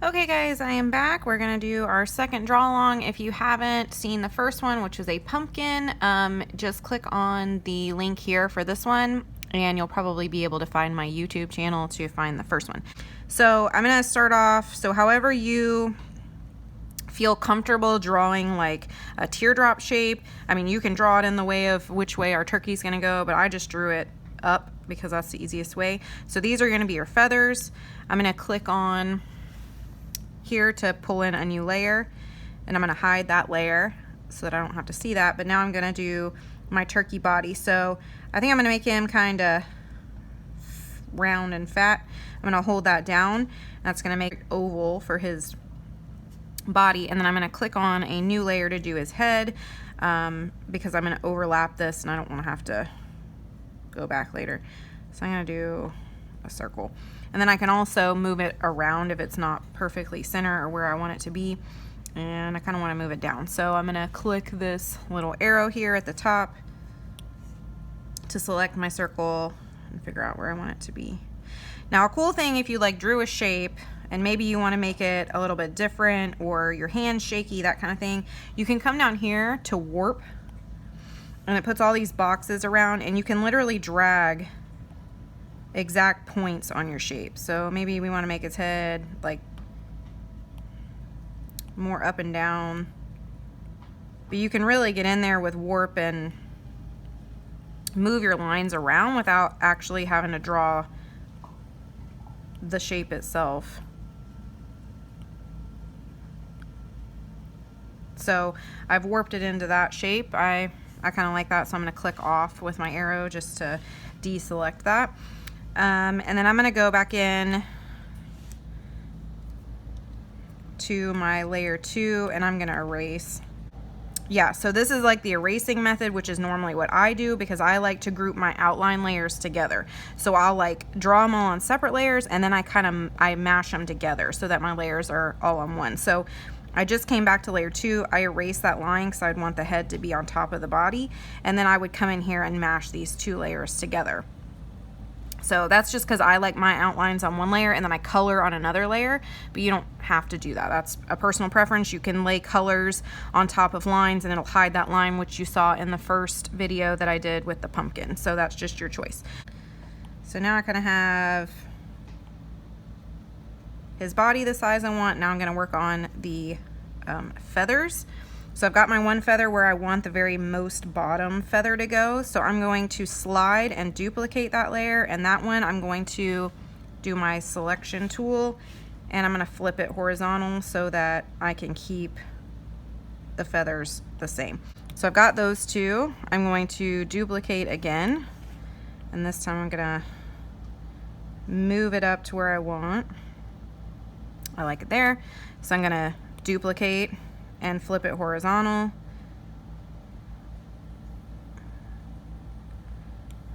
Okay guys, I am back. We're gonna do our second draw along. If you haven't seen the first one, which was a pumpkin, just click on the link here for this one and you'll probably be able to find my YouTube channel to find the first one. So I'm gonna start off, so however you feel comfortable drawing like a teardrop shape. I mean, you can draw it in the way of which way our turkey's gonna go, but I just drew it up because that's the easiest way. So these are gonna be your feathers. I'm gonna click on here to pull in a new layer, and I'm going to hide that layer so that I don't have to see that. But now I'm going to do my turkey body. So I think I'm going to make him kind of round and fat. I'm going to hold that down. That's going to make an oval for his body, and then I'm going to click on a new layer to do his head, because I'm going to overlap this and I don't want to have to go back later. So I'm going to do a circle. And then I can also move it around if it's not perfectly center or where I want it to be. And I kind of want to move it down. So I'm going to click this little arrow here at the top to select my circle and figure out where I want it to be. Now, a cool thing, if you like drew a shape and maybe you want to make it a little bit different, or your hand's shaky, that kind of thing, you can come down here to warp, and it puts all these boxes around, and you can literally drag exact points on your shape. So maybe we want to make his head like more up and down, but you can really get in there with warp and move your lines around without actually having to draw the shape itself. So I've warped it into that shape. I kind of like that, so I'm going to click off with my arrow just to deselect that. And then I'm going to go back in to my layer 2 and I'm going to erase. Yeah, so this is like the erasing method, which is normally what I do because I like to group my outline layers together. So I'll like draw them all on separate layers and then I mash them together so that my layers are all on one. So I just came back to layer 2. I erased that line because I'd want the head to be on top of the body. And then I would come in here and mash these 2 layers together. So that's just because I like my outlines on one layer and then I color on another layer, but you don't have to do that. That's a personal preference. You can lay colors on top of lines and it'll hide that line, which you saw in the first video that I did with the pumpkin. So that's just your choice. So now I kind of have his body the size I want. Now I'm going to work on the feathers. So I've got my one feather where I want the very most bottom feather to go. So I'm going to slide and duplicate that layer, and that one I'm going to do my selection tool and I'm going to flip it horizontal so that I can keep the feathers the same. So I've got those 2. I'm going to duplicate again, and this time I'm going to move it up to where I want. I like it there. So I'm going to duplicate and flip it horizontal,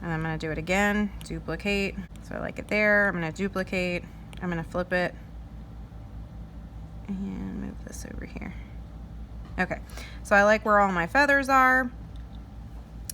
and I'm going to do it again, duplicate. So I like it there. I'm going to duplicate, I'm going to flip it and move this over here. Okay, so I like where all my feathers are.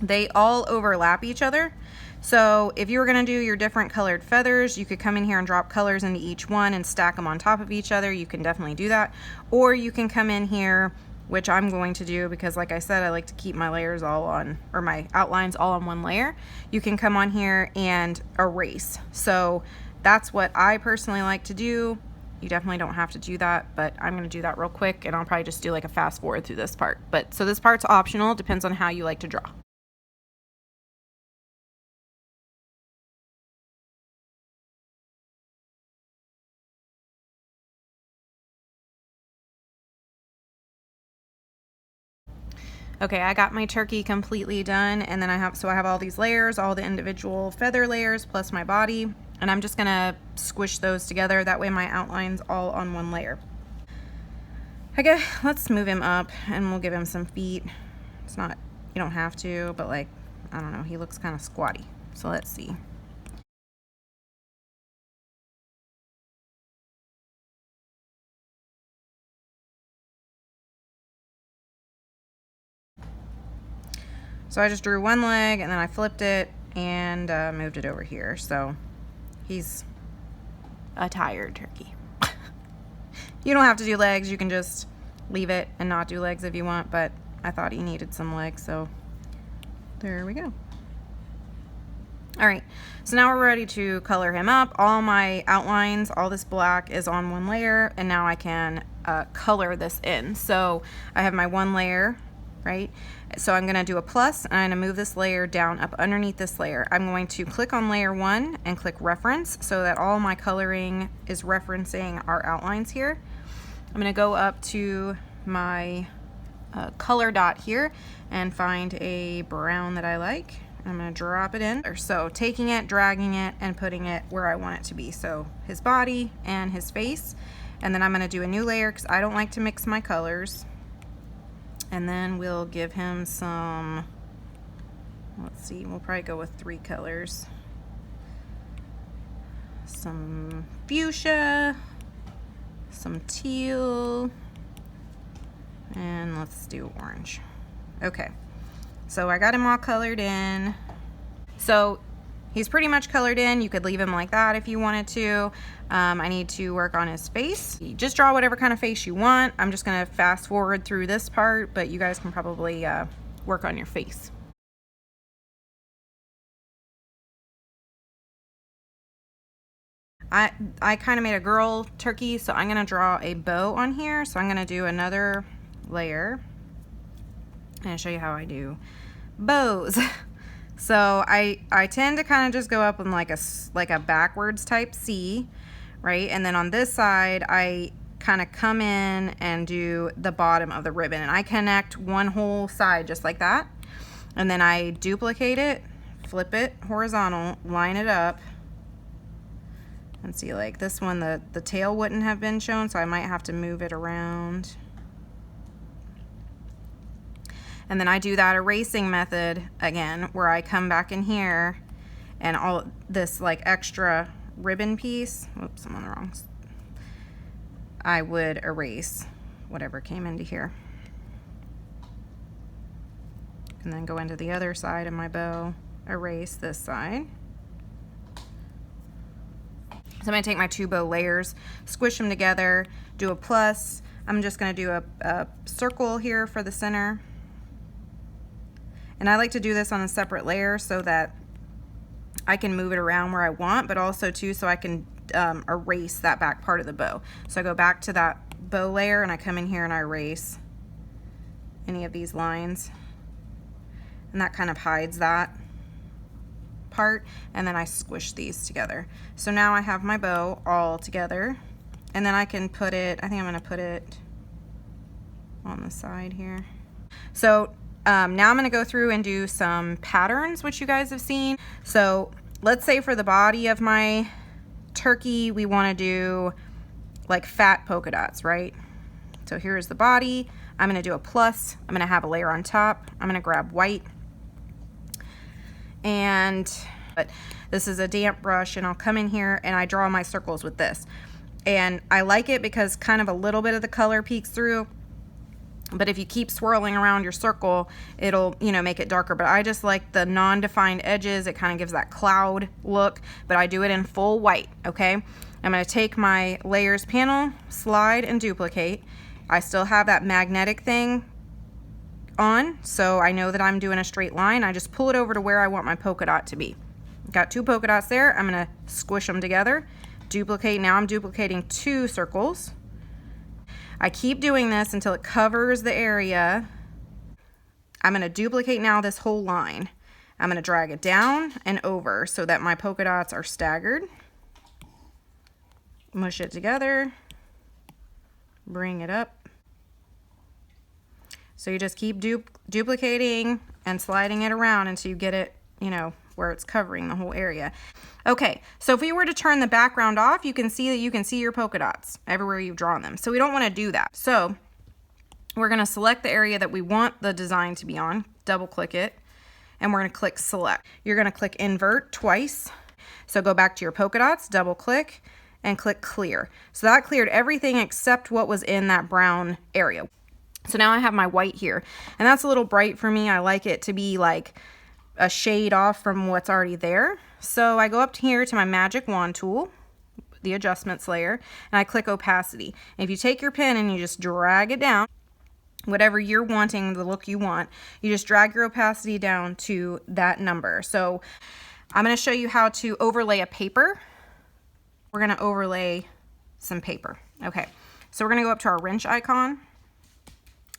They all overlap each other. So if you were going to do your different colored feathers, you could come in here and drop colors into each one and stack them on top of each other. You can definitely do that. Or you can come in here, which I'm going to do because like I said, I like to keep my layers all on, or my outlines all on one layer. You can come on here and erase. So that's what I personally like to do. You definitely don't have to do that, but I'm going to do that real quick and I'll probably just do like a fast forward through this part. But so this part's optional, depends on how you like to draw. Okay, I got my turkey completely done, and then I have all these layers, all the individual feather layers plus my body, and I'm just gonna squish those together. That way my outline's all on one layer. Okay, let's move him up and we'll give him some feet. It's not, you don't have to, but like, I don't know, he looks kind of squatty. So let's see. So I just drew one leg and then I flipped it and moved it over here. So he's a tired turkey. You don't have to do legs, you can just leave it and not do legs if you want, but I thought he needed some legs, so there we go. All right, so now we're ready to color him up. All my outlines, all this black is on one layer, and now I can color this in. So I have my one layer, right? So I'm gonna do a plus, and I'm gonna move this layer down up underneath this layer. I'm going to click on layer 1 and click reference so that all my coloring is referencing our outlines here. I'm gonna go up to my color dot here and find a brown that I like. I'm gonna drop it in. So taking it, dragging it, and putting it where I want it to be. So his body and his face. And then I'm gonna do a new layer because I don't like to mix my colors. And then we'll give him some, let's see, we'll probably go with 3 colors. Some fuchsia, some teal, and let's do orange. Okay. So I got him all colored in. So he's pretty much colored in. You could leave him like that if you wanted to. I need to work on his face. You just draw whatever kind of face you want. I'm just gonna fast forward through this part, but you guys can probably work on your face. I kind of made a girl turkey, so I'm gonna draw a bow on here. So I'm gonna do another layer. And I'll show you how I do bows. So I tend to kind of just go up in like a backwards type C, right? And then on this side, I kind of come in and do the bottom of the ribbon, and I connect one whole side just like that. And then I duplicate it, flip it horizontal, line it up, and see, like this one, the tail wouldn't have been shown, so I might have to move it around. And then I do that erasing method again, where I come back in here and all this like extra ribbon piece, whoops, I'm on the wrong, I would erase whatever came into here. And then go into the other side of my bow, erase this side. So I'm gonna take my 2 bow layers, squish them together, do a plus. I'm just gonna do a circle here for the center. And I like to do this on a separate layer so that I can move it around where I want, but also too so I can erase that back part of the bow. So I go back to that bow layer and I come in here and I erase any of these lines. And that kind of hides that part. And then I squish these together. So now I have my bow all together. And then I can put it, I think I'm gonna put it on the side here. So now I'm going to go through and do some patterns, which you guys have seen. So let's say for the body of my turkey, we want to do like fat polka dots, right? So here's the body. I'm going to do a plus. I'm going to have a layer on top. I'm going to grab white. But this is a damp brush, and I'll come in here and I draw my circles with this. And I like it because kind of a little bit of the color peeks through. But if you keep swirling around your circle, it'll, you know, make it darker. But I just like the non-defined edges. It kind of gives that cloud look, but I do it in full white, okay? I'm gonna take my layers panel, slide and duplicate. I still have that magnetic thing on, so I know that I'm doing a straight line. I just pull it over to where I want my polka dot to be. Got 2 polka dots there. I'm gonna squish them together, duplicate. Now I'm duplicating 2 circles. I keep doing this until it covers the area. I'm going to duplicate now this whole line. I'm going to drag it down and over so that my polka dots are staggered. Mush it together. Bring it up. So you just keep duplicating and sliding it around until you get it, you know, where it's covering the whole area. Okay, so if we were to turn the background off, you can see that you can see your polka dots everywhere you've drawn them. So we don't want to do that. So we're going to select the area that we want the design to be on, double click it, and we're going to click select. You're going to click invert twice. So go back to your polka dots, double click, and click clear. So that cleared everything except what was in that brown area. So now I have my white here, and that's a little bright for me. I like it to be like a shade off from what's already there. So I go up here to my magic wand tool, the adjustments layer, and I click opacity. And if you take your pen and you just drag it down, whatever you're wanting, the look you want, you just drag your opacity down to that number. So I'm going to show you how to overlay a paper. We're going to overlay some paper. Okay, so we're going to go up to our wrench icon,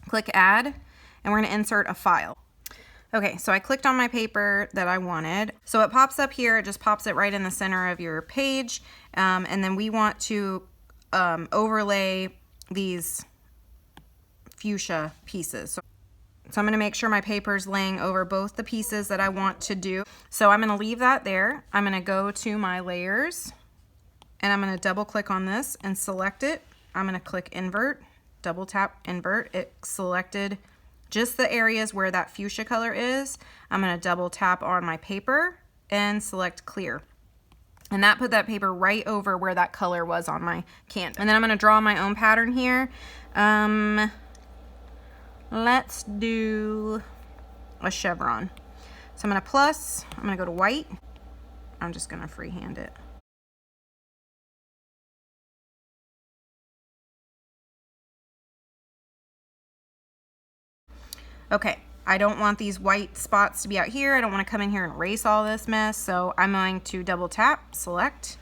click add, and we're going to insert a file. Okay, so I clicked on my paper that I wanted. So it pops up here, it just pops it right in the center of your page. And then we want to overlay these fuchsia pieces. So I'm going to make sure my paper's laying over both the pieces that I want to do. So I'm going to leave that there. I'm going to go to my layers and I'm going to double click on this and select it. I'm going to click invert, double tap invert. It selected just the areas where that fuchsia color is. I'm going to double tap on my paper and select clear. And that put that paper right over where that color was on my canvas. And then I'm going to draw my own pattern here. Let's do a chevron. So I'm going to plus, I'm going to go to white. I'm just going to freehand it. Okay, I don't want these white spots to be out here. I don't want to come in here and erase all this mess. So I'm going to double tap, select,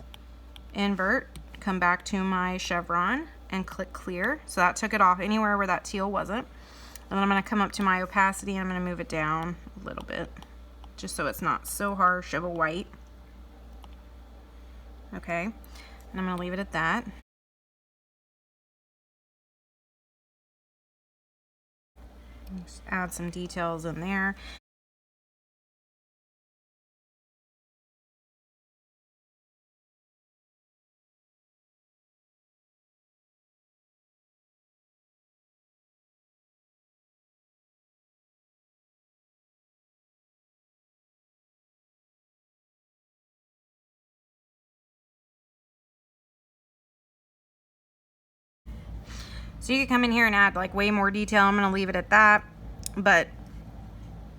invert, come back to my chevron and click clear. So that took it off anywhere where that teal wasn't. And then I'm going to come up to my opacity and I'm going to move it down a little bit, just so it's not so harsh of a white. Okay, and I'm going to leave it at that. Just add some details in there. So you could come in here and add like way more detail. I'm going to leave it at that, but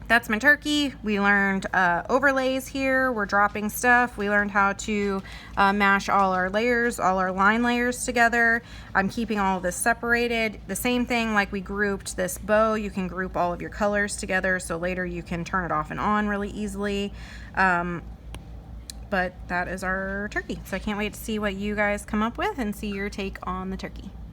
that's my turkey. We learned overlays here. We're dropping stuff. We learned how to mash all our layers, all our line layers together. I'm keeping all of this separated. The same thing like we grouped this bow. You can group all of your colors together so later you can turn it off and on really easily. But that is our turkey. So I can't wait to see what you guys come up with and see your take on the turkey.